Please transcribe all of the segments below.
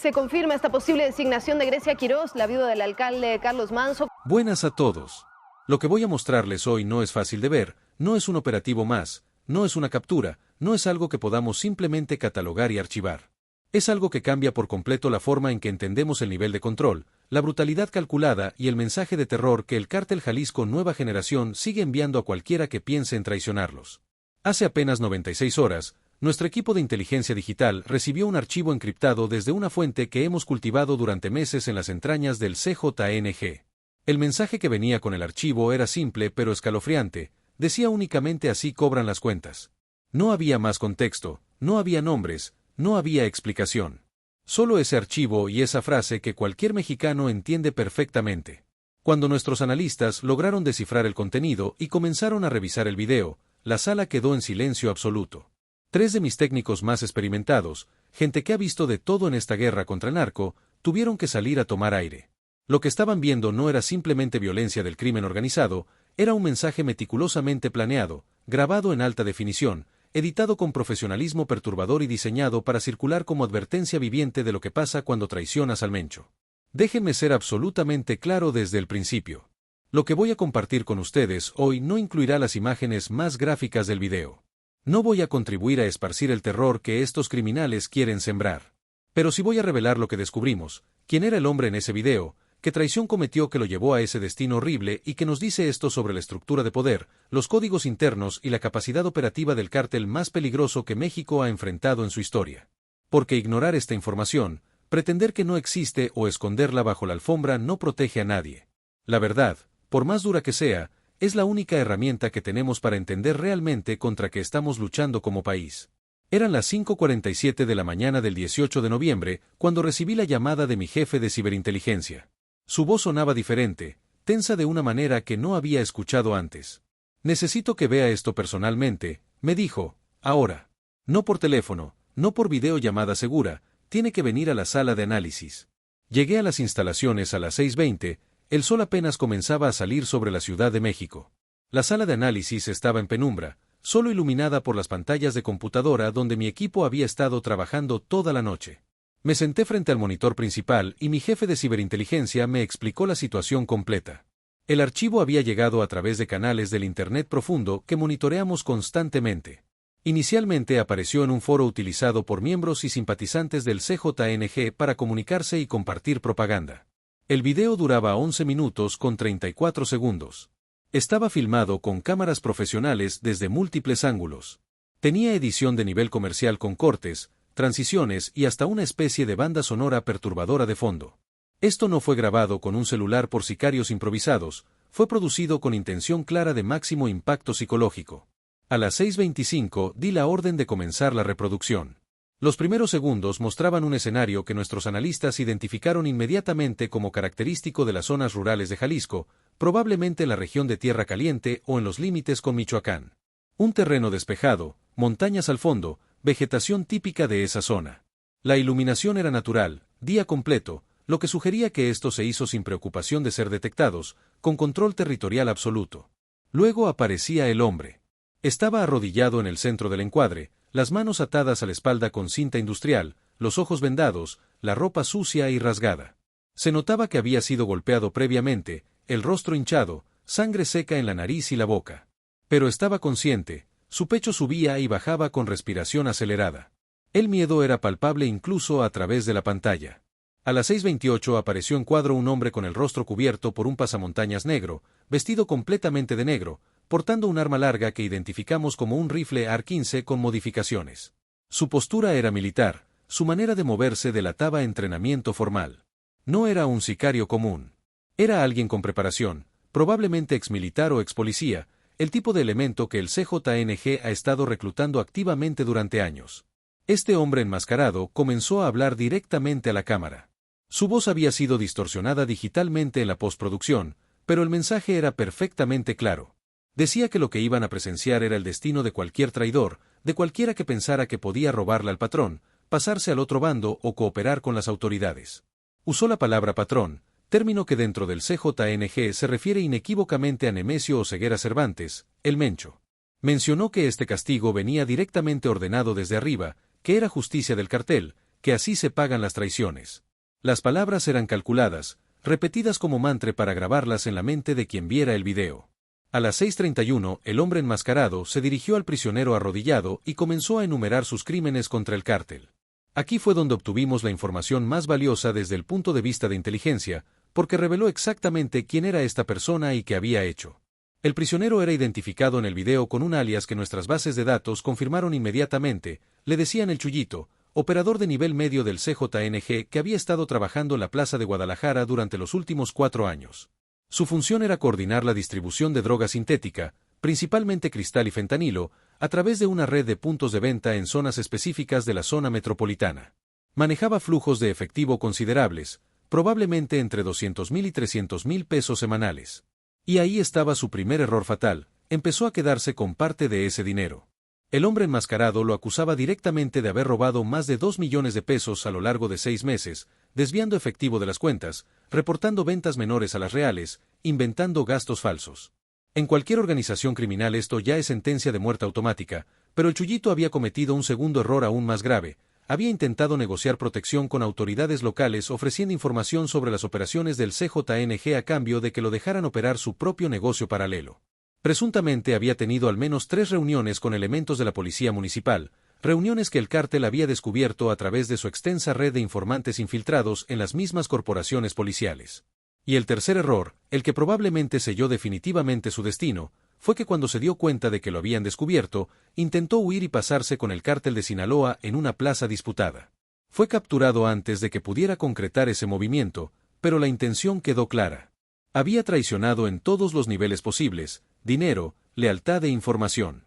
Se confirma esta posible designación de Grecia Quirós, la viuda del alcalde Carlos Manso. Buenas a todos. Lo que voy a mostrarles hoy no es fácil de ver, no es un operativo más, no es una captura, no es algo que podamos simplemente catalogar y archivar. Es algo que cambia por completo la forma en que entendemos el nivel de control, la brutalidad calculada y el mensaje de terror que el Cártel Jalisco Nueva Generación sigue enviando a cualquiera que piense en traicionarlos. Hace apenas 96 horas, nuestro equipo de inteligencia digital recibió un archivo encriptado desde una fuente que hemos cultivado durante meses en las entrañas del CJNG. El mensaje que venía con el archivo era simple pero escalofriante, decía únicamente así cobran las cuentas. No había más contexto, no había nombres, no había explicación. Solo ese archivo y esa frase que cualquier mexicano entiende perfectamente. Cuando nuestros analistas lograron descifrar el contenido y comenzaron a revisar el video, la sala quedó en silencio absoluto. 3 de mis técnicos más experimentados, gente que ha visto de todo en esta guerra contra el narco, tuvieron que salir a tomar aire. Lo que estaban viendo no era simplemente violencia del crimen organizado, era un mensaje meticulosamente planeado, grabado en alta definición, editado con profesionalismo perturbador y diseñado para circular como advertencia viviente de lo que pasa cuando traicionas al Mencho. Déjenme ser absolutamente claro desde el principio. Lo que voy a compartir con ustedes hoy no incluirá las imágenes más gráficas del video. No voy a contribuir a esparcir el terror que estos criminales quieren sembrar. Pero sí voy a revelar lo que descubrimos, quién era el hombre en ese video, qué traición cometió que lo llevó a ese destino horrible y que nos dice esto sobre la estructura de poder, los códigos internos y la capacidad operativa del cártel más peligroso que México ha enfrentado en su historia. Porque ignorar esta información, pretender que no existe o esconderla bajo la alfombra no protege a nadie. La verdad, por más dura que sea, es la única herramienta que tenemos para entender realmente contra qué estamos luchando como país. Eran las 5:47 de la mañana del 18 de noviembre cuando recibí la llamada de mi jefe de ciberinteligencia. Su voz sonaba diferente, tensa de una manera que no había escuchado antes. Necesito que vea esto personalmente, me dijo, ahora. No por teléfono, no por videollamada segura, tiene que venir a la sala de análisis. Llegué a las instalaciones a las 6:20, el sol apenas comenzaba a salir sobre la Ciudad de México. La sala de análisis estaba en penumbra, solo iluminada por las pantallas de computadora donde mi equipo había estado trabajando toda la noche. Me senté frente al monitor principal y mi jefe de ciberinteligencia me explicó la situación completa. El archivo había llegado a través de canales del Internet profundo que monitoreamos constantemente. Inicialmente apareció en un foro utilizado por miembros y simpatizantes del CJNG para comunicarse y compartir propaganda. El video duraba 11 minutos con 34 segundos. Estaba filmado con cámaras profesionales desde múltiples ángulos. Tenía edición de nivel comercial con cortes, transiciones y hasta una especie de banda sonora perturbadora de fondo. Esto no fue grabado con un celular por sicarios improvisados, fue producido con intención clara de máximo impacto psicológico. A las 6:25 di la orden de comenzar la reproducción. Los primeros segundos mostraban un escenario que nuestros analistas identificaron inmediatamente como característico de las zonas rurales de Jalisco, probablemente en la región de Tierra Caliente o en los límites con Michoacán. Un terreno despejado, montañas al fondo, vegetación típica de esa zona. La iluminación era natural, día completo, lo que sugería que esto se hizo sin preocupación de ser detectados, con control territorial absoluto. Luego aparecía el hombre. Estaba arrodillado en el centro del encuadre, las manos atadas a la espalda con cinta industrial, los ojos vendados, la ropa sucia y rasgada. Se notaba que había sido golpeado previamente, el rostro hinchado, sangre seca en la nariz y la boca. Pero estaba consciente, su pecho subía y bajaba con respiración acelerada. El miedo era palpable incluso a través de la pantalla. A las 6:28 apareció en cuadro un hombre con el rostro cubierto por un pasamontañas negro, vestido completamente de negro, portando un arma larga que identificamos como un rifle AR-15 con modificaciones. Su postura era militar, su manera de moverse delataba entrenamiento formal. No era un sicario común. Era alguien con preparación, probablemente exmilitar o expolicía, el tipo de elemento que el CJNG ha estado reclutando activamente durante años. Este hombre enmascarado comenzó a hablar directamente a la cámara. Su voz había sido distorsionada digitalmente en la postproducción, pero el mensaje era perfectamente claro. Decía que lo que iban a presenciar era el destino de cualquier traidor, de cualquiera que pensara que podía robarle al patrón, pasarse al otro bando o cooperar con las autoridades. Usó la palabra patrón, término que dentro del CJNG se refiere inequívocamente a Nemesio Oseguera Cervantes, el Mencho. Mencionó que este castigo venía directamente ordenado desde arriba, que era justicia del cartel, que así se pagan las traiciones. Las palabras eran calculadas, repetidas como mantra para grabarlas en la mente de quien viera el video. A las 6:31, el hombre enmascarado se dirigió al prisionero arrodillado y comenzó a enumerar sus crímenes contra el cártel. Aquí fue donde obtuvimos la información más valiosa desde el punto de vista de inteligencia, porque reveló exactamente quién era esta persona y qué había hecho. El prisionero era identificado en el video con un alias que nuestras bases de datos confirmaron inmediatamente. Le decían el Chuyito, operador de nivel medio del CJNG que había estado trabajando en la Plaza de Guadalajara durante los últimos 4 años. Su función era coordinar la distribución de droga sintética, principalmente cristal y fentanilo, a través de una red de puntos de venta en zonas específicas de la zona metropolitana. Manejaba flujos de efectivo considerables, probablemente entre 200,000 y 300,000 pesos semanales. Y ahí estaba su primer error fatal, empezó a quedarse con parte de ese dinero. El hombre enmascarado lo acusaba directamente de haber robado más de 2 millones de pesos a lo largo de 6 meses, desviando efectivo de las cuentas, reportando ventas menores a las reales, inventando gastos falsos. En cualquier organización criminal esto ya es sentencia de muerte automática, pero el Chuyito había cometido un segundo error aún más grave. Había intentado negociar protección con autoridades locales ofreciendo información sobre las operaciones del CJNG a cambio de que lo dejaran operar su propio negocio paralelo. Presuntamente había tenido al menos 3 reuniones con elementos de la policía municipal, reuniones que el cártel había descubierto a través de su extensa red de informantes infiltrados en las mismas corporaciones policiales. Y el tercer error, el que probablemente selló definitivamente su destino, fue que cuando se dio cuenta de que lo habían descubierto, intentó huir y pasarse con el cártel de Sinaloa en una plaza disputada. Fue capturado antes de que pudiera concretar ese movimiento, pero la intención quedó clara. Había traicionado en todos los niveles posibles: dinero, lealtad e información.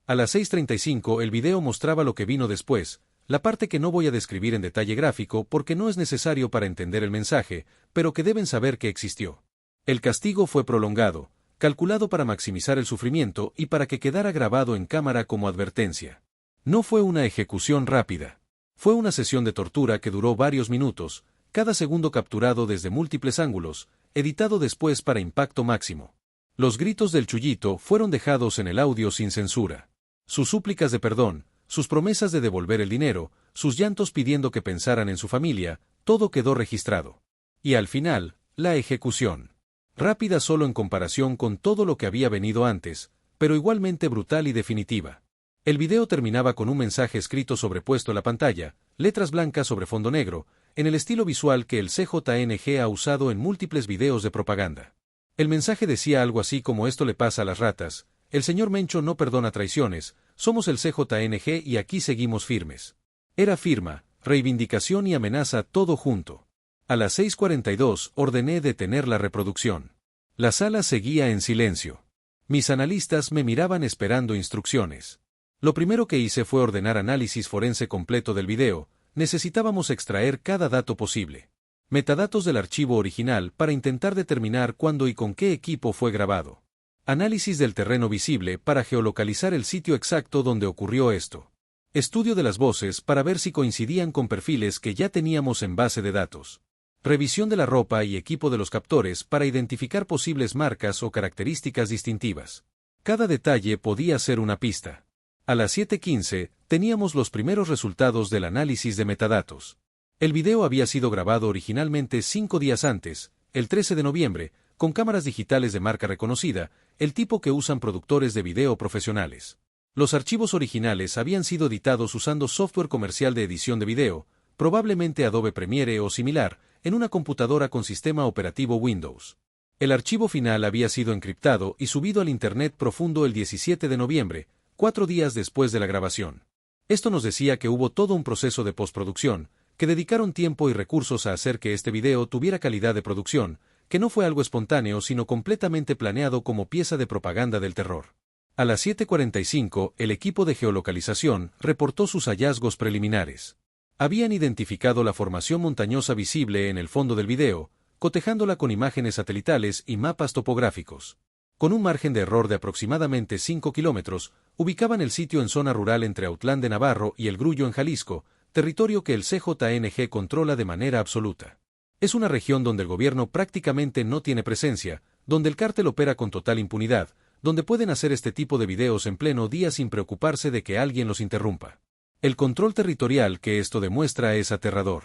A las 6:35 el video mostraba lo que vino después, la parte que no voy a describir en detalle gráfico porque no es necesario para entender el mensaje, pero que deben saber que existió. El castigo fue prolongado, calculado para maximizar el sufrimiento y para que quedara grabado en cámara como advertencia. No fue una ejecución rápida. Fue una sesión de tortura que duró varios minutos, cada segundo capturado desde múltiples ángulos, editado después para impacto máximo. Los gritos del Chuyito fueron dejados en el audio sin censura. Sus súplicas de perdón, sus promesas de devolver el dinero, sus llantos pidiendo que pensaran en su familia, todo quedó registrado. Y al final, la ejecución. Rápida solo en comparación con todo lo que había venido antes, pero igualmente brutal y definitiva. El video terminaba con un mensaje escrito sobrepuesto a la pantalla, letras blancas sobre fondo negro, en el estilo visual que el CJNG ha usado en múltiples videos de propaganda. El mensaje decía algo así como: esto le pasa a las ratas, el señor Mencho no perdona traiciones, somos el CJNG y aquí seguimos firmes. Era firma, reivindicación y amenaza todo junto. A las 6:42 ordené detener la reproducción. La sala seguía en silencio. Mis analistas me miraban esperando instrucciones. Lo primero que hice fue ordenar análisis forense completo del video. Necesitábamos extraer cada dato posible. Metadatos del archivo original para intentar determinar cuándo y con qué equipo fue grabado. Análisis del terreno visible para geolocalizar el sitio exacto donde ocurrió esto. Estudio de las voces para ver si coincidían con perfiles que ya teníamos en base de datos. Revisión de la ropa y equipo de los captores para identificar posibles marcas o características distintivas. Cada detalle podía ser una pista. A las 7:15 teníamos los primeros resultados del análisis de metadatos. El video había sido grabado originalmente 5 días antes, el 13 de noviembre, con cámaras digitales de marca reconocida, el tipo que usan productores de video profesionales. Los archivos originales habían sido editados usando software comercial de edición de video, probablemente Adobe Premiere o similar, en una computadora con sistema operativo Windows. El archivo final había sido encriptado y subido al Internet profundo el 17 de noviembre, 4 días después de la grabación. Esto nos decía que hubo todo un proceso de postproducción, que dedicaron tiempo y recursos a hacer que este video tuviera calidad de producción, que no fue algo espontáneo sino completamente planeado como pieza de propaganda del terror. A las 7:45, el equipo de geolocalización reportó sus hallazgos preliminares. Habían identificado la formación montañosa visible en el fondo del video, cotejándola con imágenes satelitales y mapas topográficos. Con un margen de error de aproximadamente 5 kilómetros, ubicaban el sitio en zona rural entre Autlán de Navarro y El Grullo en Jalisco, territorio que el CJNG controla de manera absoluta. Es una región donde el gobierno prácticamente no tiene presencia, donde el cártel opera con total impunidad, donde pueden hacer este tipo de videos en pleno día sin preocuparse de que alguien los interrumpa. El control territorial que esto demuestra es aterrador.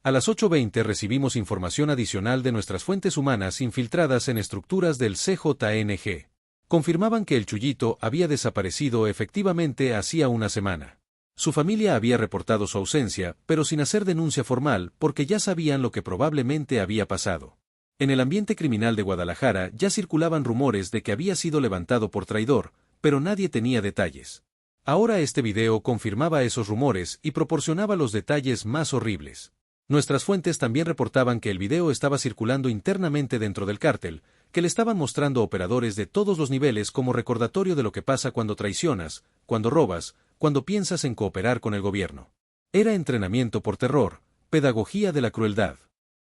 A las 8:20 recibimos información adicional de nuestras fuentes humanas infiltradas en estructuras del CJNG. Confirmaban que el Chuyito había desaparecido efectivamente hacía una semana. Su familia había reportado su ausencia, pero sin hacer denuncia formal porque ya sabían lo que probablemente había pasado. En el ambiente criminal de Guadalajara ya circulaban rumores de que había sido levantado por traidor, pero nadie tenía detalles. Ahora este video confirmaba esos rumores y proporcionaba los detalles más horribles. Nuestras fuentes también reportaban que el video estaba circulando internamente dentro del cártel, que le estaban mostrando operadores de todos los niveles como recordatorio de lo que pasa cuando traicionas, cuando robas, cuando piensas en cooperar con el gobierno. Era entrenamiento por terror, pedagogía de la crueldad.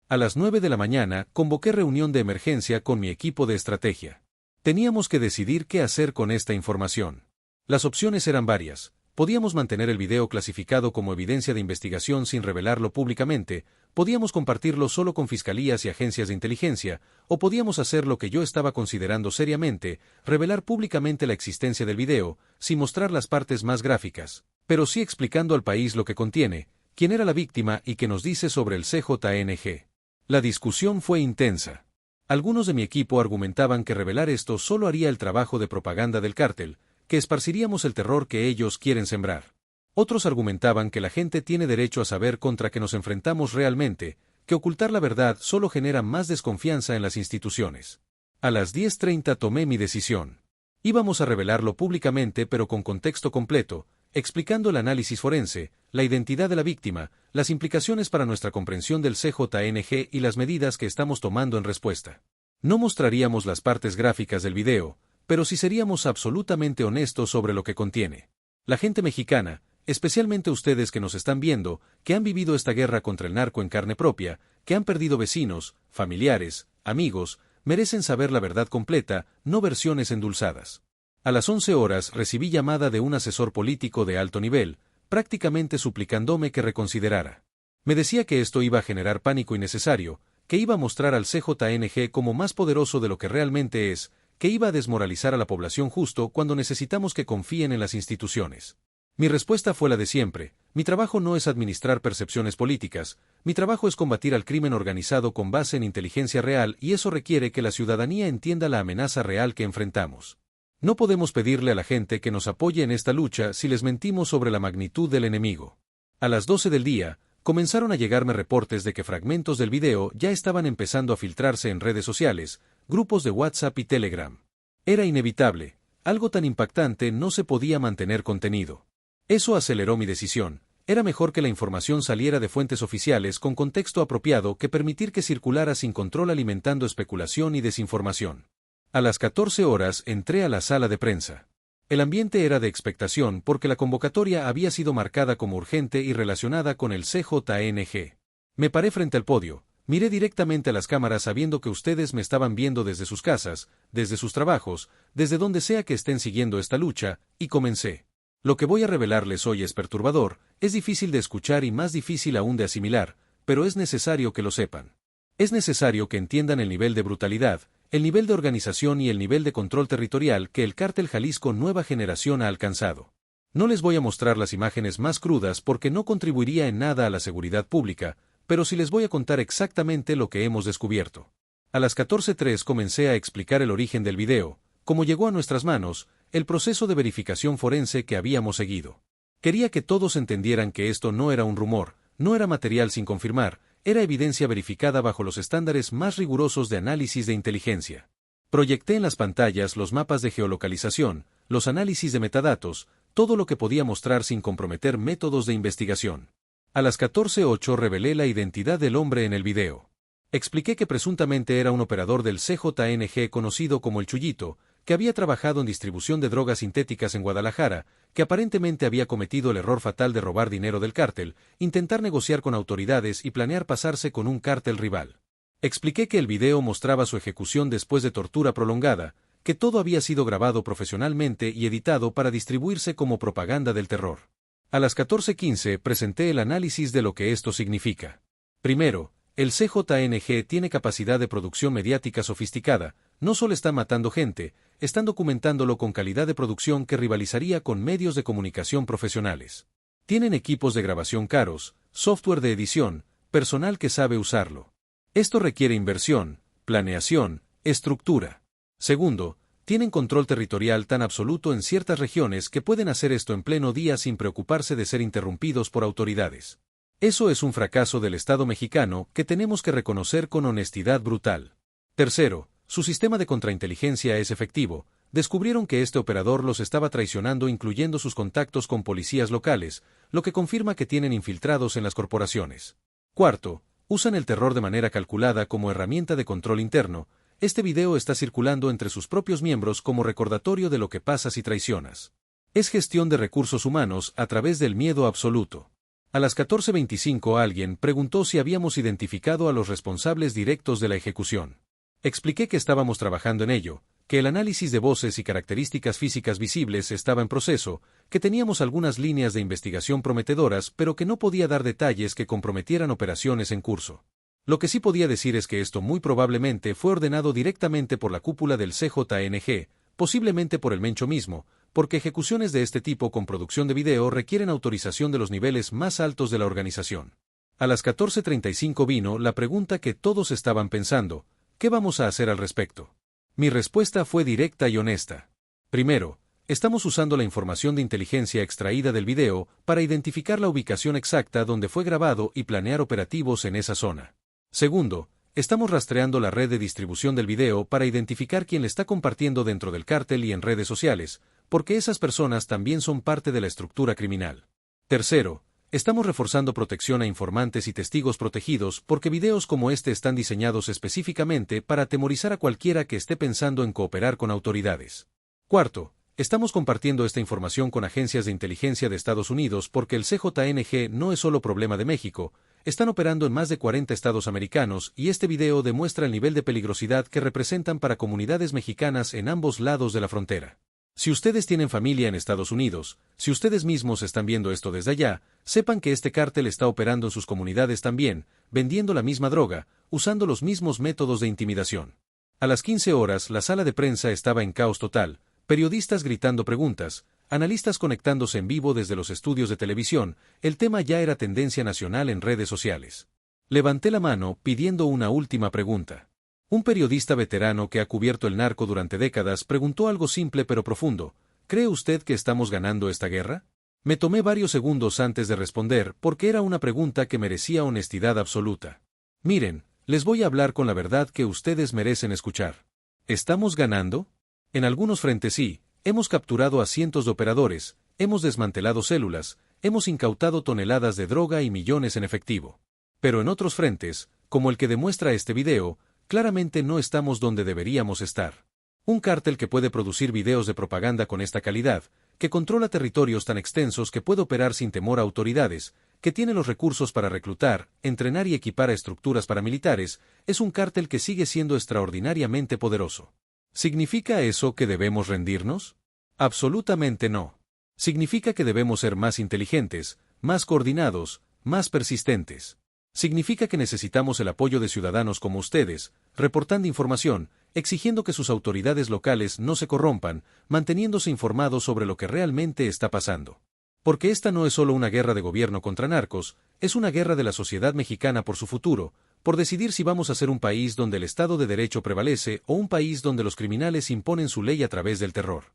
A las 9 de la mañana convoqué reunión de emergencia con mi equipo de estrategia. Teníamos que decidir qué hacer con esta información. Las opciones eran varias. Podíamos mantener el video clasificado como evidencia de investigación sin revelarlo públicamente, podíamos compartirlo solo con fiscalías y agencias de inteligencia, o podíamos hacer lo que yo estaba considerando seriamente, revelar públicamente la existencia del video, sin mostrar las partes más gráficas, pero sí explicando al país lo que contiene, quién era la víctima y qué nos dice sobre el CJNG. La discusión fue intensa. Algunos de mi equipo argumentaban que revelar esto solo haría el trabajo de propaganda del cártel, que esparciríamos el terror que ellos quieren sembrar. Otros argumentaban que la gente tiene derecho a saber contra qué nos enfrentamos realmente, que ocultar la verdad solo genera más desconfianza en las instituciones. A las 10:30 tomé mi decisión. Íbamos a revelarlo públicamente pero con contexto completo, explicando el análisis forense, la identidad de la víctima, las implicaciones para nuestra comprensión del CJNG y las medidas que estamos tomando en respuesta. No mostraríamos las partes gráficas del video, pero sí seríamos absolutamente honestos sobre lo que contiene. La gente mexicana, especialmente ustedes que nos están viendo, que han vivido esta guerra contra el narco en carne propia, que han perdido vecinos, familiares, amigos, merecen saber la verdad completa, no versiones endulzadas. A las 11 horas recibí llamada de un asesor político de alto nivel, prácticamente suplicándome que reconsiderara. Me decía que esto iba a generar pánico innecesario, que iba a mostrar al CJNG como más poderoso de lo que realmente es, que iba a desmoralizar a la población justo cuando necesitamos que confíen en las instituciones. Mi respuesta fue la de siempre: mi trabajo no es administrar percepciones políticas, mi trabajo es combatir al crimen organizado con base en inteligencia real y eso requiere que la ciudadanía entienda la amenaza real que enfrentamos. No podemos pedirle a la gente que nos apoye en esta lucha si les mentimos sobre la magnitud del enemigo. A las 12 del día, comenzaron a llegarme reportes de que fragmentos del video ya estaban empezando a filtrarse en redes sociales, grupos de WhatsApp y Telegram. Era inevitable, algo tan impactante no se podía mantener contenido. Eso aceleró mi decisión, era mejor que la información saliera de fuentes oficiales con contexto apropiado que permitir que circulara sin control alimentando especulación y desinformación. A las 14 horas entré a la sala de prensa. El ambiente era de expectación porque la convocatoria había sido marcada como urgente y relacionada con el CJNG. Me paré frente al podio. Miré directamente a las cámaras sabiendo que ustedes me estaban viendo desde sus casas, desde sus trabajos, desde donde sea que estén siguiendo esta lucha, y comencé. Lo que voy a revelarles hoy es perturbador, es difícil de escuchar y más difícil aún de asimilar, pero es necesario que lo sepan. Es necesario que entiendan el nivel de brutalidad, el nivel de organización y el nivel de control territorial que el Cártel Jalisco Nueva Generación ha alcanzado. No les voy a mostrar las imágenes más crudas porque no contribuiría en nada a la seguridad pública, pero sí les voy a contar exactamente lo que hemos descubierto. A las 14:03 comencé a explicar el origen del video, cómo llegó a nuestras manos, el proceso de verificación forense que habíamos seguido. Quería que todos entendieran que esto no era un rumor, no era material sin confirmar, era evidencia verificada bajo los estándares más rigurosos de análisis de inteligencia. Proyecté en las pantallas los mapas de geolocalización, los análisis de metadatos, todo lo que podía mostrar sin comprometer métodos de investigación. A las 14:08 revelé la identidad del hombre en el video. Expliqué que presuntamente era un operador del CJNG conocido como el Chuyito, que había trabajado en distribución de drogas sintéticas en Guadalajara, que aparentemente había cometido el error fatal de robar dinero del cártel, intentar negociar con autoridades y planear pasarse con un cártel rival. Expliqué que el video mostraba su ejecución después de tortura prolongada, que todo había sido grabado profesionalmente y editado para distribuirse como propaganda del terror. A las 14:15 presenté el análisis de lo que esto significa. Primero, el CJNG tiene capacidad de producción mediática sofisticada, no solo están matando gente, están documentándolo con calidad de producción que rivalizaría con medios de comunicación profesionales. Tienen equipos de grabación caros, software de edición, personal que sabe usarlo. Esto requiere inversión, planeación, estructura. Segundo, tienen control territorial tan absoluto en ciertas regiones que pueden hacer esto en pleno día sin preocuparse de ser interrumpidos por autoridades. Eso es un fracaso del Estado mexicano que tenemos que reconocer con honestidad brutal. Tercero, su sistema de contrainteligencia es efectivo. Descubrieron que este operador los estaba traicionando, incluyendo sus contactos con policías locales, lo que confirma que tienen infiltrados en las corporaciones. Cuarto, usan el terror de manera calculada como herramienta de control interno. Este video está circulando entre sus propios miembros como recordatorio de lo que pasa si traicionas. Es gestión de recursos humanos a través del miedo absoluto. A las 14:25 alguien preguntó si habíamos identificado a los responsables directos de la ejecución. Expliqué que estábamos trabajando en ello, que el análisis de voces y características físicas visibles estaba en proceso, que teníamos algunas líneas de investigación prometedoras, pero que no podía dar detalles que comprometieran operaciones en curso. Lo que sí podía decir es que esto muy probablemente fue ordenado directamente por la cúpula del CJNG, posiblemente por el Mencho mismo, porque ejecuciones de este tipo con producción de video requieren autorización de los niveles más altos de la organización. A las 14:35 vino la pregunta que todos estaban pensando: ¿qué vamos a hacer al respecto? Mi respuesta fue directa y honesta. Primero, estamos usando la información de inteligencia extraída del video para identificar la ubicación exacta donde fue grabado y planear operativos en esa zona. Segundo, estamos rastreando la red de distribución del video para identificar quién le está compartiendo dentro del cártel y en redes sociales, porque esas personas también son parte de la estructura criminal. Tercero, estamos reforzando protección a informantes y testigos protegidos porque videos como este están diseñados específicamente para atemorizar a cualquiera que esté pensando en cooperar con autoridades. Cuarto, estamos compartiendo esta información con agencias de inteligencia de Estados Unidos porque el CJNG no es solo problema de México, están operando en más de 40 estados americanos y este video demuestra el nivel de peligrosidad que representan para comunidades mexicanas en ambos lados de la frontera. Si ustedes tienen familia en Estados Unidos, si ustedes mismos están viendo esto desde allá, sepan que este cártel está operando en sus comunidades también, vendiendo la misma droga, usando los mismos métodos de intimidación. A las 15 horas la sala de prensa estaba en caos total, periodistas gritando preguntas, analistas conectándose en vivo desde los estudios de televisión, el tema ya era tendencia nacional en redes sociales. Levanté la mano pidiendo una última pregunta. Un periodista veterano que ha cubierto el narco durante décadas preguntó algo simple pero profundo: ¿cree usted que estamos ganando esta guerra? Me tomé varios segundos antes de responder porque era una pregunta que merecía honestidad absoluta. Miren, les voy a hablar con la verdad que ustedes merecen escuchar. ¿Estamos ganando? En algunos frentes sí, hemos capturado a cientos de operadores, hemos desmantelado células, hemos incautado toneladas de droga y millones en efectivo. Pero en otros frentes, como el que demuestra este video, claramente no estamos donde deberíamos estar. Un cártel que puede producir videos de propaganda con esta calidad, que controla territorios tan extensos que puede operar sin temor a autoridades, que tiene los recursos para reclutar, entrenar y equipar a estructuras paramilitares, es un cártel que sigue siendo extraordinariamente poderoso. ¿Significa eso que debemos rendirnos? Absolutamente no. Significa que debemos ser más inteligentes, más coordinados, más persistentes. Significa que necesitamos el apoyo de ciudadanos como ustedes, reportando información, exigiendo que sus autoridades locales no se corrompan, manteniéndose informados sobre lo que realmente está pasando. Porque esta no es solo una guerra de gobierno contra narcos, es una guerra de la sociedad mexicana por su futuro, por decidir si vamos a ser un país donde el Estado de Derecho prevalece o un país donde los criminales imponen su ley a través del terror.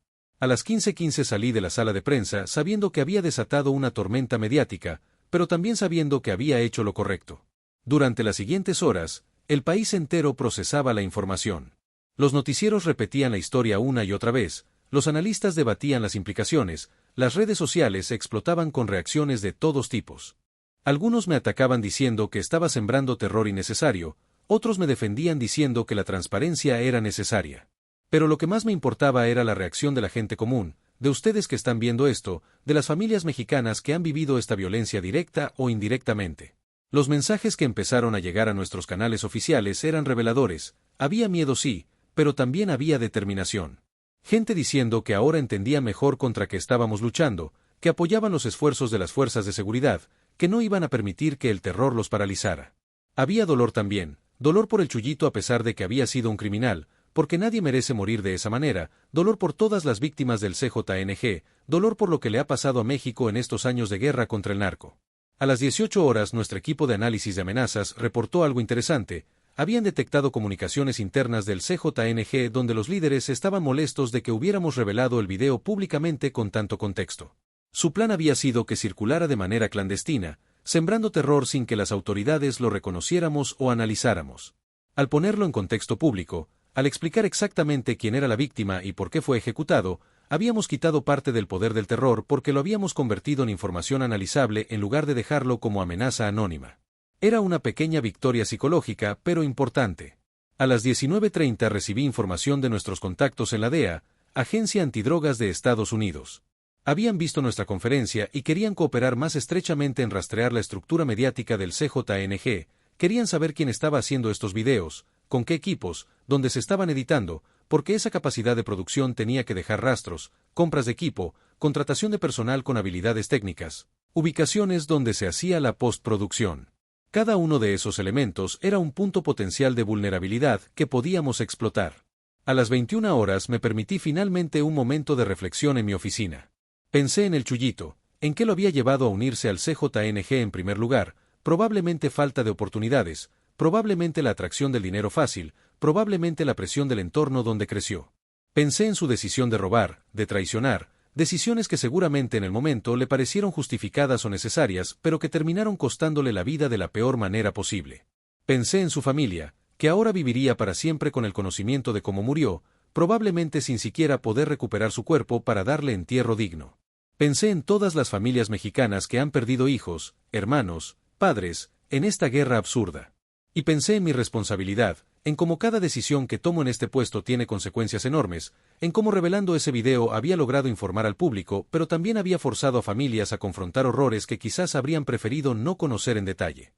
A las 15:15 salí de la sala de prensa sabiendo que había desatado una tormenta mediática, pero también sabiendo que había hecho lo correcto. Durante las siguientes horas, el país entero procesaba la información. Los noticieros repetían la historia una y otra vez, los analistas debatían las implicaciones, las redes sociales explotaban con reacciones de todos tipos. Algunos me atacaban diciendo que estaba sembrando terror innecesario, otros me defendían diciendo que la transparencia era necesaria. Pero lo que más me importaba era la reacción de la gente común, de ustedes que están viendo esto, de las familias mexicanas que han vivido esta violencia directa o indirectamente. Los mensajes que empezaron a llegar a nuestros canales oficiales eran reveladores, había miedo sí, pero también había determinación. Gente diciendo que ahora entendía mejor contra qué estábamos luchando, que apoyaban los esfuerzos de las fuerzas de seguridad, que no iban a permitir que el terror los paralizara. Había dolor también, dolor por el Chuyito a pesar de que había sido un criminal, porque nadie merece morir de esa manera, dolor por todas las víctimas del CJNG, dolor por lo que le ha pasado a México en estos años de guerra contra el narco. A las 18 horas nuestro equipo de análisis de amenazas reportó algo interesante. Habían detectado comunicaciones internas del CJNG donde los líderes estaban molestos de que hubiéramos revelado el video públicamente con tanto contexto. Su plan había sido que circulara de manera clandestina, sembrando terror sin que las autoridades lo reconociéramos o analizáramos. Al ponerlo en contexto público, al explicar exactamente quién era la víctima y por qué fue ejecutado, habíamos quitado parte del poder del terror porque lo habíamos convertido en información analizable en lugar de dejarlo como amenaza anónima. Era una pequeña victoria psicológica, pero importante. A las 19:30 recibí información de nuestros contactos en la DEA, Agencia Antidrogas de Estados Unidos. Habían visto nuestra conferencia y querían cooperar más estrechamente en rastrear la estructura mediática del CJNG, querían saber quién estaba haciendo estos videos, con qué equipos, dónde se estaban editando, porque esa capacidad de producción tenía que dejar rastros, compras de equipo, contratación de personal con habilidades técnicas, ubicaciones donde se hacía la postproducción. Cada uno de esos elementos era un punto potencial de vulnerabilidad que podíamos explotar. A las 21 horas me permití finalmente un momento de reflexión en mi oficina. Pensé en el Chuyito, en qué lo había llevado a unirse al CJNG en primer lugar, probablemente falta de oportunidades, probablemente la atracción del dinero fácil, probablemente la presión del entorno donde creció. Pensé en su decisión de robar, de traicionar, decisiones que seguramente en el momento le parecieron justificadas o necesarias, pero que terminaron costándole la vida de la peor manera posible. Pensé en su familia, que ahora viviría para siempre con el conocimiento de cómo murió, probablemente sin siquiera poder recuperar su cuerpo para darle entierro digno. Pensé en todas las familias mexicanas que han perdido hijos, hermanos, padres, en esta guerra absurda. Y pensé en mi responsabilidad, en cómo cada decisión que tomo en este puesto tiene consecuencias enormes, en cómo revelando ese video había logrado informar al público, pero también había forzado a familias a confrontar horrores que quizás habrían preferido no conocer en detalle.